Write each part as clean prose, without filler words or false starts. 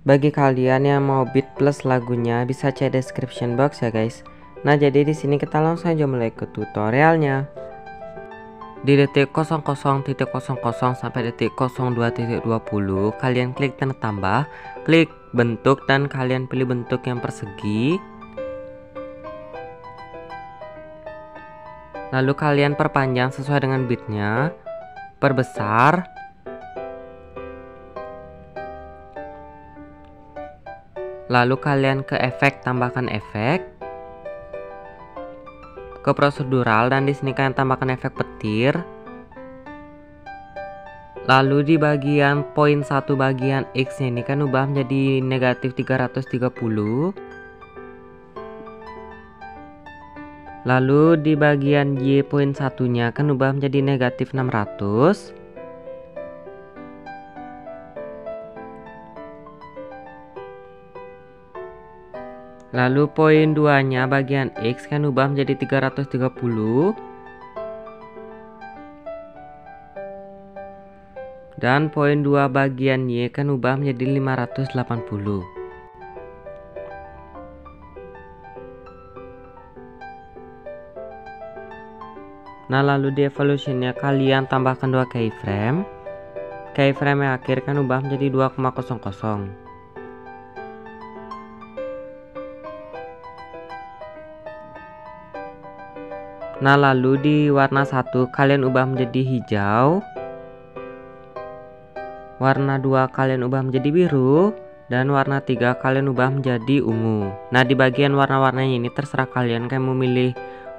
Bagi kalian yang mau beat plus lagunya bisa cek description box ya guys. Nah, jadi di sini kita langsung aja mulai ke tutorialnya. Di detik 00.00 sampai detik 02.20 kalian klik tanda tambah, klik bentuk dan kalian pilih bentuk yang persegi. Lalu kalian perpanjang sesuai dengan bitnya, perbesar. Lalu kalian ke efek, tambahkan efek. Ke prosedural dan di sini kalian tambahkan efek petir. Lalu di bagian poin 1 bagian X nya ini kan ubah menjadi negatif 330. Lalu di bagian Y poin 1-nya kan ubah menjadi negatif 600. Lalu poin 2-nya bagian X kan ubah menjadi 330. Dan poin 2 bagian Y kan ubah menjadi 580. Nah, lalu di evolutionnya kalian tambahkan 2 keyframe. Keyframe yang akhir kan ubah menjadi 2,00. Nah, lalu di warna 1 kalian ubah menjadi hijau. Warna 2 kalian ubah menjadi biru. Dan warna 3 kalian ubah menjadi ungu. Nah, di bagian warna-warnanya ini terserah kalian mau milih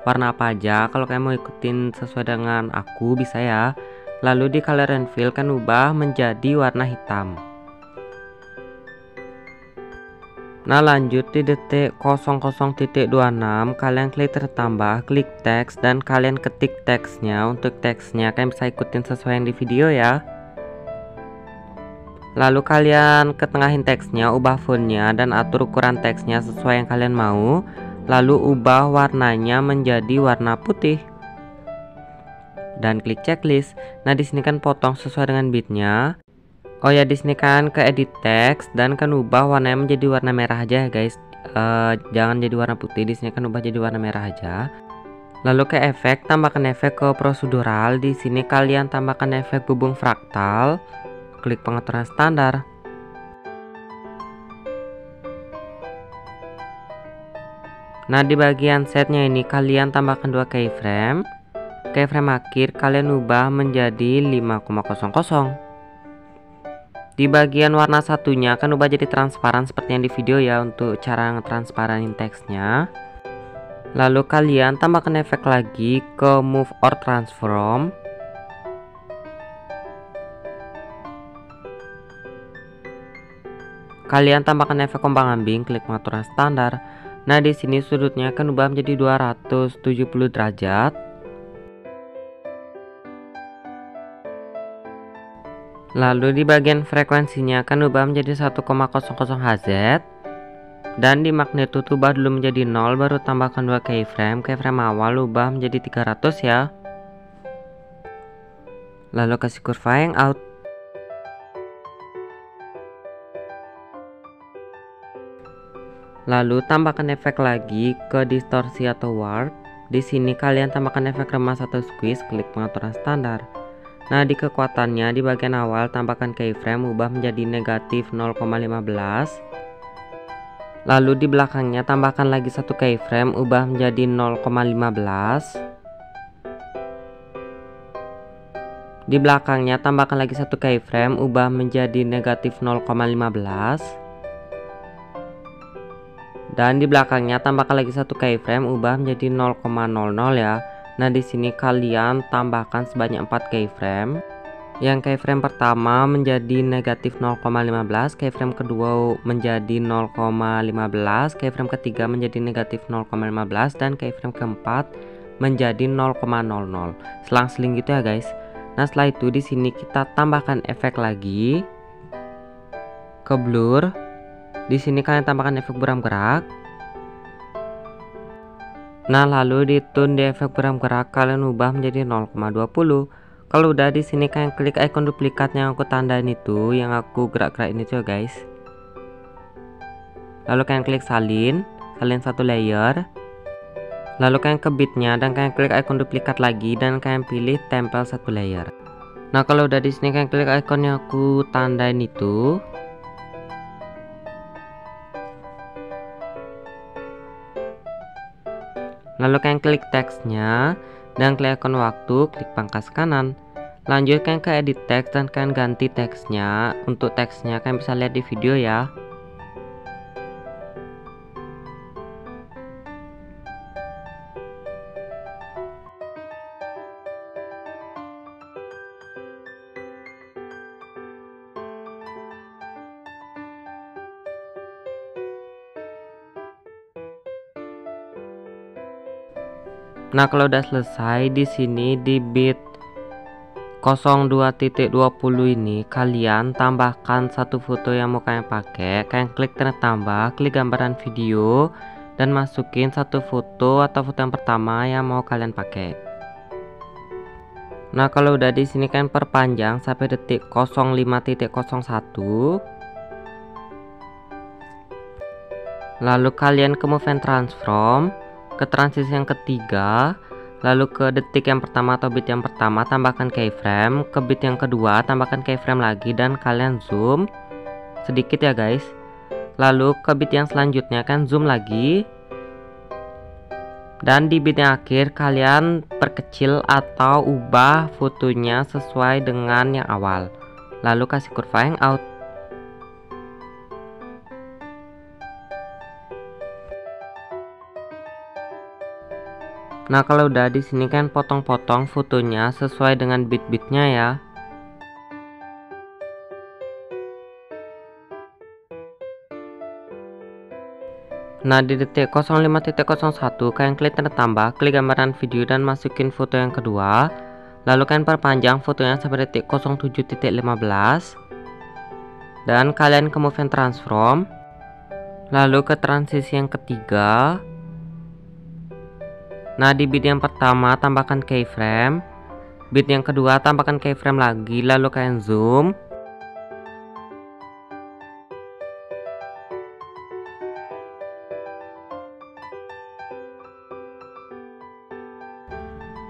warna apa aja. Kalau kalian mau ikutin sesuai dengan aku bisa ya. Lalu di color and fill kan ubah menjadi warna hitam. Nah, lanjut di detik 00.26 kalian klik tertambah, klik teks dan kalian ketik teksnya. Untuk teksnya kalian bisa ikutin sesuai yang di video ya. Lalu kalian ketengahin teksnya, ubah fontnya dan atur ukuran teksnya sesuai yang kalian mau. Lalu ubah warnanya menjadi warna putih. Dan klik checklist. Nah, di sini kan potong sesuai dengan bitnya. Oh ya, di sini kan ke edit teks dan kan ubah warnanya menjadi warna merah aja ya guys. Jangan jadi warna putih. Di sini kan ubah jadi warna merah aja. Lalu ke efek, tambahkan efek ke prosedural. Di sini kalian tambahkan efek bubung fraktal. Klik pengaturan standar. Nah, di bagian setnya ini kalian tambahkan 2 keyframe. Keyframe akhir kalian ubah menjadi 5,00. Di bagian warna satunya akan ubah jadi transparan seperti yang di video ya untuk cara ngetransparenin teksnya. Lalu kalian tambahkan efek lagi ke move or transform. Kalian tambahkan efek ombang ambing, klik pengaturan standar. Nah, di sini sudutnya akan ubah menjadi 270 derajat. Lalu di bagian frekuensinya akan ubah menjadi 1,00 Hz. Dan di magnitude ubah dulu menjadi 0, baru tambahkan 2 keyframe. Keyframe awal ubah menjadi 300 ya. Lalu kasih kurva yang out. Lalu tambahkan efek lagi ke distorsi atau warp. Di sini kalian tambahkan efek remas atau squeeze, klik pengaturan standar. Nah, di kekuatannya di bagian awal tambahkan keyframe ubah menjadi negatif 0,15. Lalu di belakangnya tambahkan lagi 1 keyframe ubah menjadi 0,15. Di belakangnya tambahkan lagi 1 keyframe ubah menjadi negatif 0,15. Dan di belakangnya tambahkan lagi 1 keyframe ubah menjadi 0,00 ya. Nah, di sini kalian tambahkan sebanyak 4 keyframe. Yang keyframe pertama menjadi negatif 0,15, keyframe kedua menjadi 0,15, keyframe ketiga menjadi negatif 0,15 dan keyframe keempat menjadi 0,00. Selang-seling gitu ya guys. Nah, setelah itu di sini kita tambahkan efek lagi ke blur. Di sini kalian tambahkan efek buram gerak. Nah, lalu di tune di efek buram gerak kalian ubah menjadi 0,20. Kalau udah di sini kalian klik icon duplikat yang aku tandain itu, yang aku gerak-gerak ini tuh guys. lalu kalian klik salin satu layer, lalu kalian ke bitnya dan kalian klik icon duplikat lagi dan kalian pilih tempel satu layer. Nah kalau udah di sini kalian klik icon yang aku tandain itu. Lalu kalian klik teksnya dan klik icon waktu, klik pangkas kanan. Lanjut kalian ke edit teks dan kalian ganti teksnya. Untuk teksnya kalian bisa lihat di video ya. Nah kalau udah selesai di sini di bit 02.20 ini kalian tambahkan satu foto yang mau kalian pakai. Kalian klik tanda tambah, klik gambaran video dan masukin satu foto atau foto yang pertama yang mau kalian pakai. Nah kalau udah di sini kalian perpanjang sampai detik 05.01. Lalu kalian ke move and transform, ke transisi yang ketiga, lalu ke detik yang pertama atau bit yang pertama tambahkan keyframe, ke bit yang kedua tambahkan keyframe lagi dan kalian zoom sedikit ya guys. Lalu ke bit yang selanjutnya kan zoom lagi, dan di bit yang akhir kalian perkecil atau ubah fotonya sesuai dengan yang awal, lalu kasih kurva hangout. Nah kalau udah di sini kan potong-potong fotonya sesuai dengan bit-bitnya ya. Nah di detik 05.01 kalian klik tanda tambah, klik gambaran video dan masukin foto yang kedua. Lalu kalian perpanjang fotonya sampai detik 07.15 dan kalian ke move and transform, lalu ke transisi yang ketiga. Nah di bit yang pertama tambahkan keyframe, bit yang kedua tambahkan keyframe lagi, lalu kalian zoom.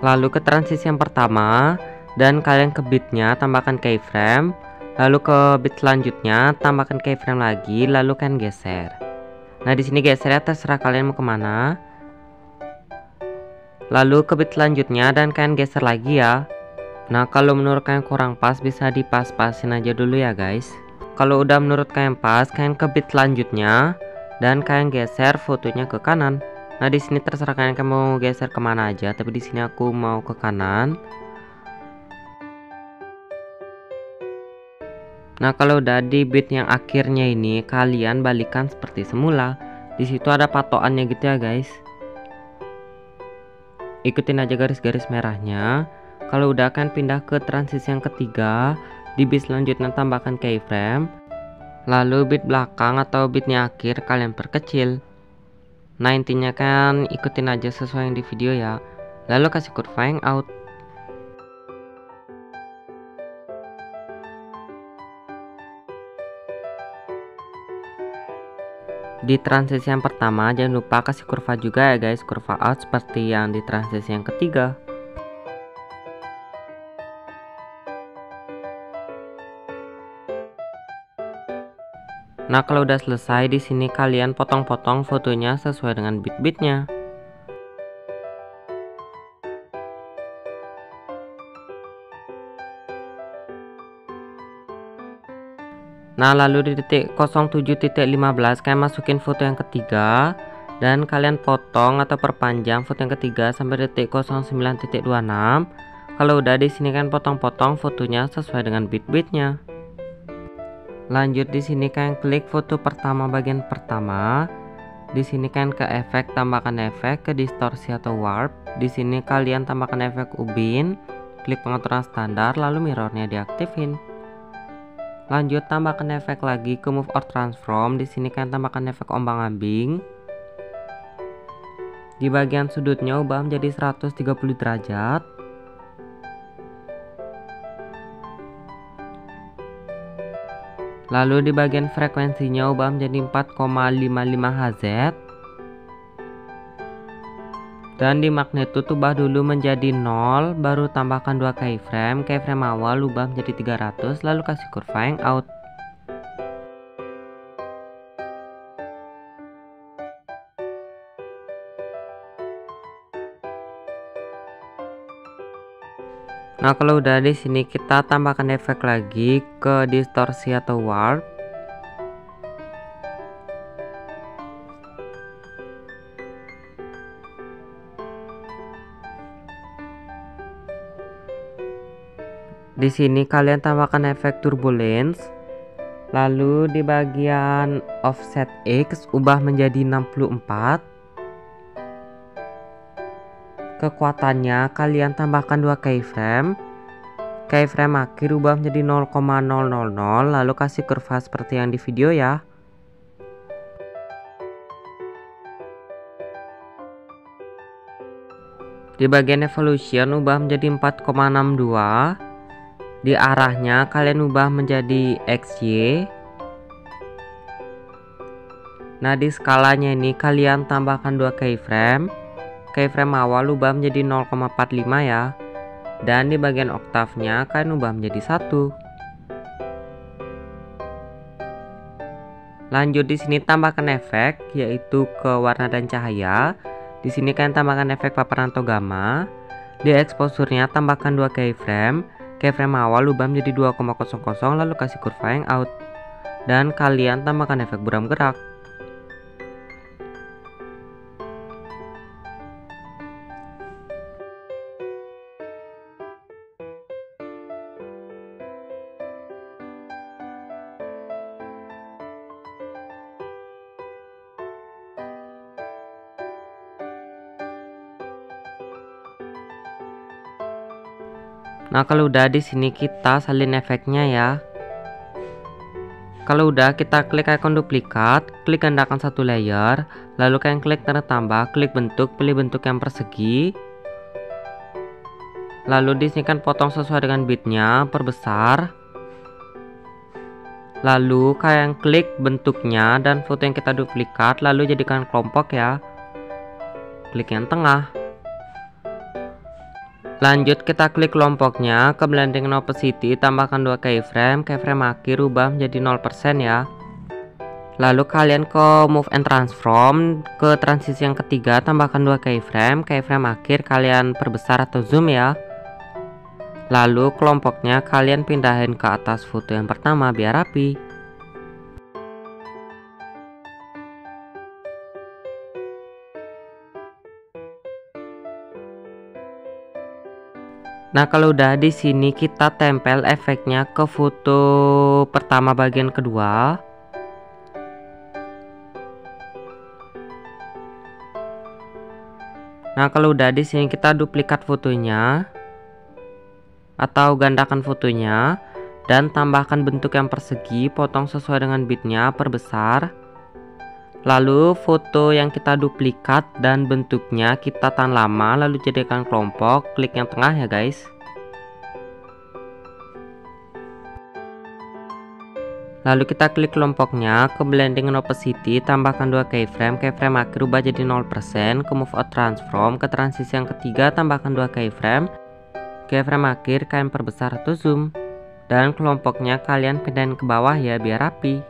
Lalu ke transisi yang pertama dan kalian ke bitnya tambahkan keyframe, lalu ke bit selanjutnya tambahkan keyframe lagi, lalu kalian geser. Nah di sini geser ya, terserah kalian mau kemana. Lalu ke bit selanjutnya dan kalian geser lagi ya. Nah kalau menurut kalian kurang pas bisa dipas-pasin aja dulu ya guys. Kalau udah menurut kalian pas, kalian ke bit selanjutnya dan kalian geser fotonya ke kanan. Nah di sini terserah kalian mau geser kemana aja, tapi di sini aku mau ke kanan. Nah kalau udah di bit yang akhirnya ini kalian balikan seperti semula. Di situ ada patokannya gitu ya guys. Ikutin aja garis-garis merahnya. Kalau udah akan pindah ke transisi yang ketiga, di bit selanjutnya tambahkan keyframe, lalu bit belakang atau bitnya akhir kalian perkecil. Nah intinya kan ikutin aja sesuai yang di video ya, lalu kasih kurva hangout. Di transisi yang pertama jangan lupa kasih kurva juga ya guys, kurva out seperti yang di transisi yang ketiga. Nah kalau udah selesai di sini kalian potong-potong fotonya sesuai dengan bit-bitnya. Nah lalu di detik 07.15 kalian masukin foto yang ketiga dan kalian potong atau perpanjang foto yang ketiga sampai detik 09.26. Kalau udah di sini kan potong-potong fotonya sesuai dengan bit-bitnya. Lanjut di sini kalian klik foto pertama bagian pertama. Di sini kan ke efek, tambahkan efek, ke distorsi atau warp. Di sini kalian tambahkan efek ubin, klik pengaturan standar lalu mirrornya diaktifin. Lanjut tambahkan efek lagi ke move or transform. Di sini kalian tambahkan efek ombang-ambing. Di bagian sudutnya ubah menjadi 130 derajat. Lalu di bagian frekuensinya ubah menjadi 4,55 Hz. Dan di magnitude ubah dulu menjadi 0, baru tambahkan 2 keyframe. Keyframe awal ubah menjadi 300, lalu kasih kurva hangout. Nah, kalau udah di sini kita tambahkan efek lagi ke distorsi atau warp. Di sini kalian tambahkan efek turbulence. Lalu di bagian offset X ubah menjadi 64. Kekuatannya kalian tambahkan 2 keyframe. Keyframe akhir ubah menjadi 0,000, lalu kasih kurva seperti yang di video ya. Di bagian evolution ubah menjadi 4,62. Di arahnya kalian ubah menjadi XY. Nah, di skalanya ini kalian tambahkan 2 keyframe. Keyframe awal ubah menjadi 0,45 ya. Dan di bagian oktavnya kalian ubah menjadi 1. Lanjut di sini tambahkan efek yaitu ke warna dan cahaya. Di sini kalian tambahkan efek paparan atau gamma. Di exposure-nya tambahkan 2 keyframe. Keyframe awal ubah menjadi 2,00 lalu kasih kurva hangout. Dan kalian tambahkan efek buram gerak. Nah, kalau udah di sini kita salin efeknya ya. Kalau udah kita klik icon duplikat, klik gandakan satu layer, lalu kalian klik tanda tambah, klik bentuk, pilih bentuk yang persegi. Lalu di sini kan potong sesuai dengan bitnya, perbesar. Lalu kalian klik bentuknya dan foto yang kita duplikat, lalu jadikan kelompok ya. Klik yang tengah. Lanjut kita klik kelompoknya, ke blending and opacity, tambahkan 2 keyframe. Keyframe akhir ubah menjadi 0% ya. Lalu kalian ke move and transform, ke transisi yang ketiga tambahkan 2 keyframe. Keyframe akhir kalian perbesar atau zoom ya. Lalu kelompoknya kalian pindahin ke atas foto yang pertama biar rapi. Nah, kalau udah di sini kita tempel efeknya ke foto pertama bagian kedua. Nah, kalau udah di sini kita duplikat fotonya atau gandakan fotonya dan tambahkan bentuk yang persegi, potong sesuai dengan bitnya, perbesar. Lalu foto yang kita duplikat dan bentuknya kita tahan lama, lalu jadikan kelompok, klik yang tengah ya guys. Lalu kita klik kelompoknya, ke blending and opacity, tambahkan 2 keyframe. Keyframe akhir ubah jadi 0%, ke move out transform, ke transisi yang ketiga tambahkan 2 keyframe. Keyframe akhir kalian perbesar atau zoom. Dan kelompoknya kalian pindahin ke bawah ya biar rapi.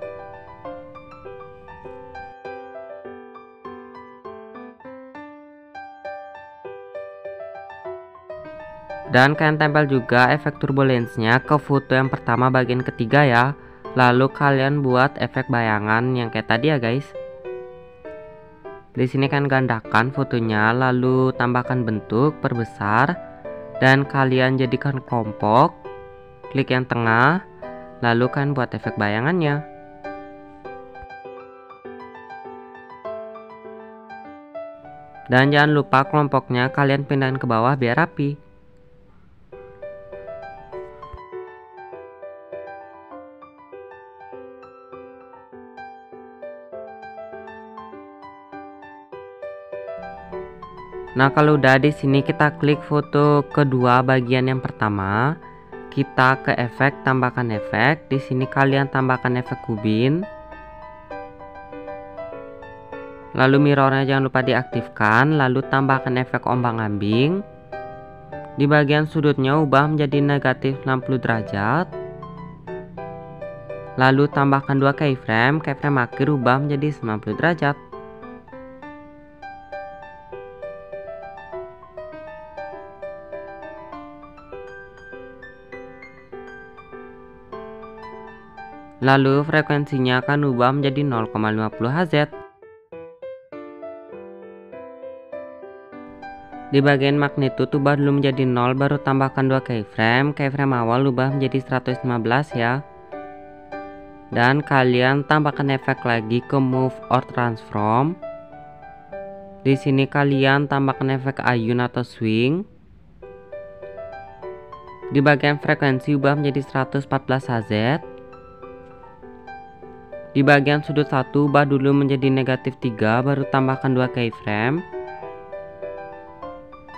Dan kalian tempel juga efek turbulence-nya ke foto yang pertama bagian ketiga ya. Lalu kalian buat efek bayangan yang kayak tadi ya guys. Di sini kan gandakan fotonya, lalu tambahkan bentuk, perbesar, dan kalian jadikan kelompok. Klik yang tengah, lalu kalian buat efek bayangannya. Dan jangan lupa kelompoknya kalian pindahin ke bawah biar rapi. Nah, kalau udah di sini kita klik foto kedua bagian yang pertama. Kita ke efek, tambahkan efek. Di sini kalian tambahkan efek kubin. Lalu mirrornya jangan lupa diaktifkan, lalu tambahkan efek ombang-ambing. Di bagian sudutnya ubah menjadi negatif 60 derajat. Lalu tambahkan 2 keyframe, keyframe akhir ubah menjadi 90 derajat. Lalu frekuensinya akan ubah menjadi 0,50 Hz. Di bagian magnitude ubah dulu menjadi 0, baru tambahkan 2 keyframe. Keyframe awal ubah menjadi 115 ya. Dan kalian tambahkan efek lagi ke move or transform. Di sini kalian tambahkan efek ayun atau swing. Di bagian frekuensi ubah menjadi 114 Hz. Di bagian sudut 1 ubah dulu menjadi negatif 3, baru tambahkan 2 keyframe.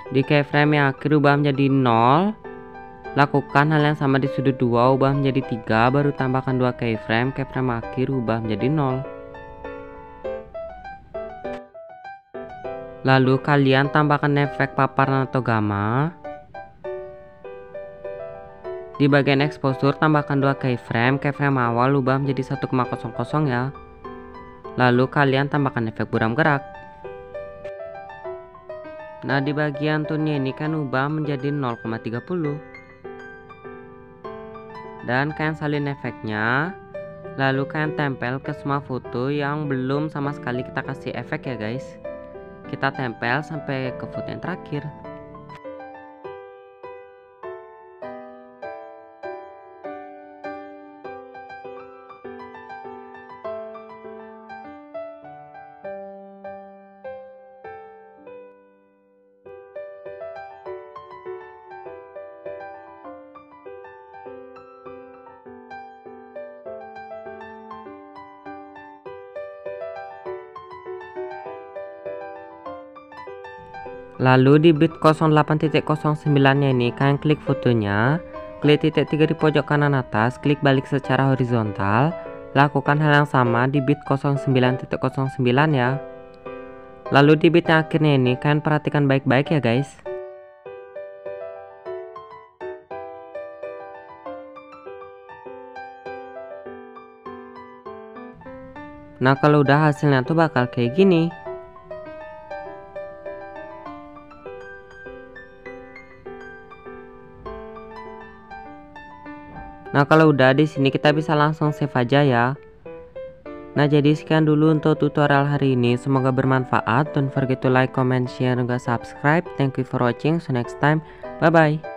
Di keyframe yang akhir ubah menjadi 0. Lakukan hal yang sama di sudut 2, ubah menjadi 3, baru tambahkan 2 keyframe. Keyframe akhir ubah menjadi 0. Lalu kalian tambahkan efek paparan atau gamma. Di bagian exposure tambahkan 2 keyframe. Keyframe awal ubah menjadi 1,00 ya. Lalu kalian tambahkan efek buram gerak. Nah, di bagian tone ini kan ubah menjadi 0,30. Dan kalian salin efeknya. Lalu kalian tempel ke semua foto yang belum sama sekali kita kasih efek ya guys. Kita tempel sampai ke foto yang terakhir. Lalu di bit 08.09 nya ini kalian klik fotonya, klik titik 3 di pojok kanan atas, klik balik secara horizontal. Lakukan hal yang sama di bit 09.09 ya. Lalu di bit yang akhirnya ini kalian perhatikan baik-baik ya guys. Nah, kalau udah hasilnya tuh bakal kayak gini. Nah, kalau udah di sini kita bisa langsung save aja ya. Nah, jadi sekian dulu untuk tutorial hari ini. Semoga bermanfaat. Don't forget to like, comment, share, dan subscribe. Thank you for watching. See you next time. Bye bye.